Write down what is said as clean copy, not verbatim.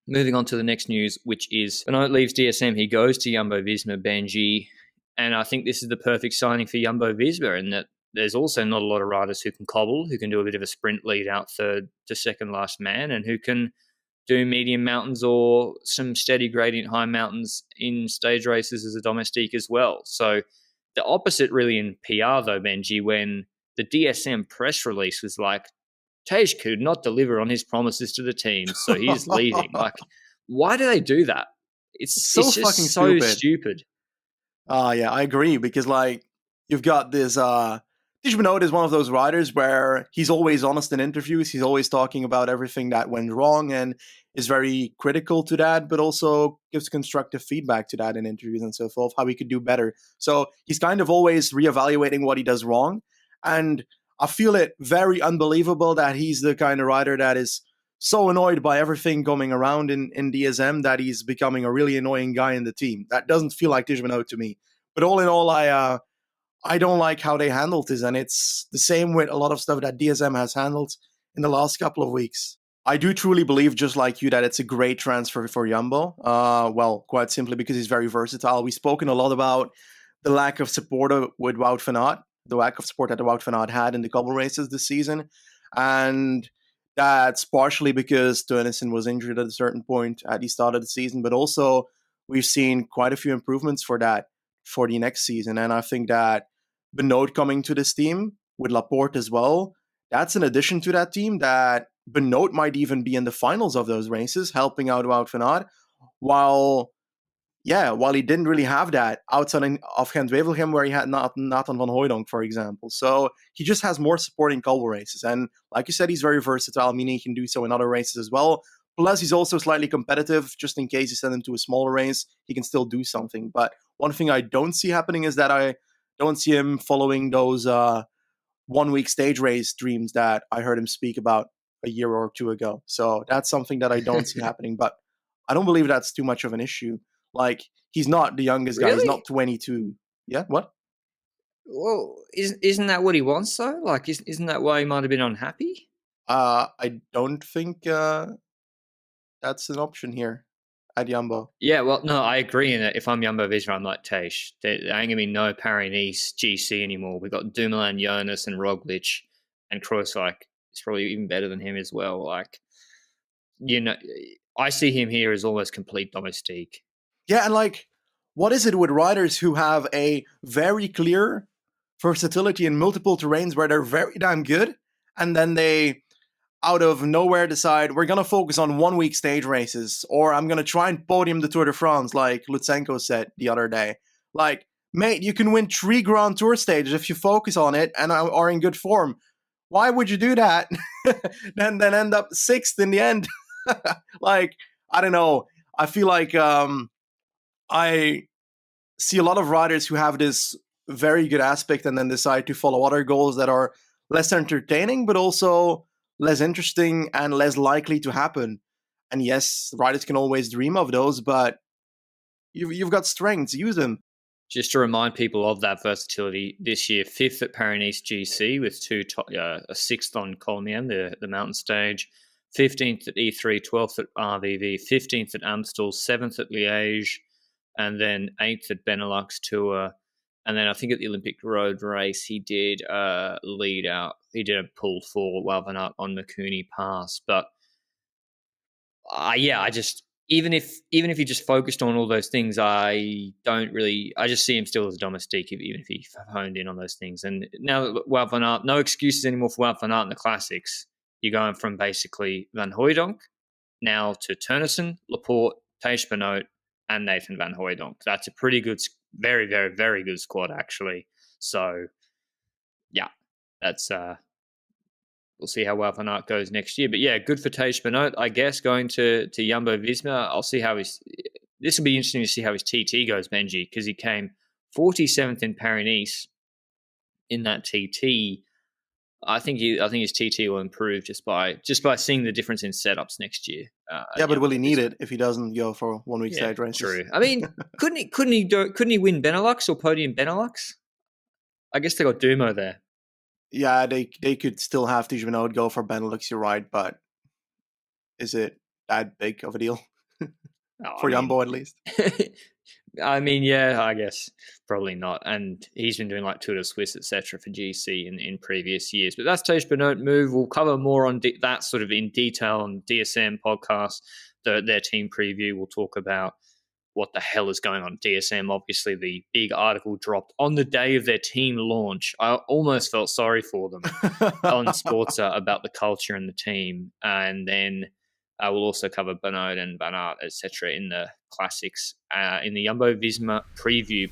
moving on to the next news, which is Benoot leaves DSM. He goes to Jumbo Visma, Benji. And I think this is the perfect signing for Jumbo Visma in that there's also not a lot of riders who can cobble, who can do a bit of a sprint lead out third to second last man, and who can do medium mountains or some steady gradient high mountains in stage races as a domestique as well. So the opposite really in PR though, Benji, when the DSM press release was like, Tiesj could not deliver on his promises to the team, so he's leaving. Like, why do they do that? It's so just fucking so stupid. stupid. Yeah, I agree, because like you've got this Tiesj Benoot is one of those riders where he's always honest in interviews. He's always talking about everything that went wrong and is very critical to that, but also gives constructive feedback to that in interviews and so forth, how he could do better. So he's kind of always reevaluating what he does wrong. And I feel it very unbelievable that he's the kind of rider that is so annoyed by everything going around in DSM that he's becoming a really annoying guy in the team. That doesn't feel like Tiesj Benoot to me. But all in all, I don't like how they handled this, and it's the same with a lot of stuff that DSM has handled in the last couple of weeks. I do truly believe, just like you, that it's a great transfer for Jumbo. Well, quite simply because he's very versatile. We've spoken a lot about the lack of support with Wout van Aert, the lack of support that the Wout van Aert had in the couple races this season. And that's partially because Teunissen was injured at a certain point at the start of the season, but also we've seen quite a few improvements for that for the next season. And I think that Benoot coming to this team with Laporte as well, that's an addition to that team that Benoot might even be in the finals of those races, helping out Wout van Aert, while he didn't really have that outside of Gent-Wevelgem, where he had Nathan van Hooijdonk, for example. So he just has more support in cobble races. And like you said, he's very versatile, meaning he can do so in other races as well. Plus, he's also slightly competitive, just in case you send him to a smaller race, he can still do something. But one thing I don't see happening is that I don't see him following those 1 week stage race dreams that I heard him speak about a year or two ago. So that's something that I don't see happening. But I don't believe that's too much of an issue. Like, he's not the youngest guy. He's not 22. Yeah, what? Well, isn't that what he wants though? Like, isn't that why he might have been unhappy? I don't think that's an option here at Jumbo. Yeah, well, no, I agree in that. If I'm Jumbo Visma, I'm like, Tiesj, there ain't going to be no Paris-Nice GC anymore. We've got Dumoulin, Jonas, and Roglic, and Kruijswijk is probably even better than him as well. Like, I see him here as almost complete domestique. Yeah, and like, what is it with riders who have a very clear versatility in multiple terrains where they're very damn good, and then they out of nowhere decide we're going to focus on 1 week stage races, or I'm going to try and podium the Tour de France, like Lutsenko said the other day. Like, mate, you can win 3 Grand Tour stages if you focus on it and are in good form. Why would you do that? then end up 6th in the end? Like, I don't know. I feel like I see a lot of riders who have this very good aspect and then decide to follow other goals that are less entertaining, but also less interesting and less likely to happen. And yes, riders can always dream of those, but you've got strengths, use them. Just to remind people of that versatility, this year, 5th at Paris-Nice GC with a 6th on Colmien, the mountain stage, 15th at E3, 12th at RVV, 15th at Amstel, 7th at Liège, and then 8th at Benelux Tour. And then I think at the Olympic Road Race, he did lead out. He did a pull for Wout van Aert on Mikuni Pass. But I just even if he just focused on all those things, I just see him still as a domestique, even if he honed in on those things. And now Wout van Aert, no excuses anymore for Wout van Aert in the classics. You're going from basically Van Hooijdonk now to Teunissen, Laporte, Tiesj Benoot, and Nathan Van Hooijdonk. That's a pretty good, very, very, very good squad, actually. So, yeah, that's we'll see how Wout van Aert goes next year. But yeah, good for Tiesj Benoot, I guess, going to Jumbo Visma. I'll see how this will be interesting to see how his TT goes, Benji, because he came 47th in Paris-Nice in that TT. I think his TT will improve just by seeing the difference in setups next year. But will he need it if he doesn't go for 1 week stage races? True. I mean, couldn't he win Benelux or podium Benelux? I guess they got Dumo there. Yeah, they could still have Tiesj Benoot go for Benelux, you're right, but is it that big of a deal? For Jumbo, at least. I mean, yeah, I guess probably not. And he's been doing like Tour de Suisse, etc., for GC in previous years. But that's Tiesj Benoot move. We'll cover more on that sort of in detail on DSM podcast, their team preview. We'll talk about what the hell is going on at DSM. Obviously, the big article dropped on the day of their team launch. I almost felt sorry for them on Sportza about the culture and the team. And then we'll also cover Benoot and Van Aert, etc., in the classics, in the Jumbo Visma preview.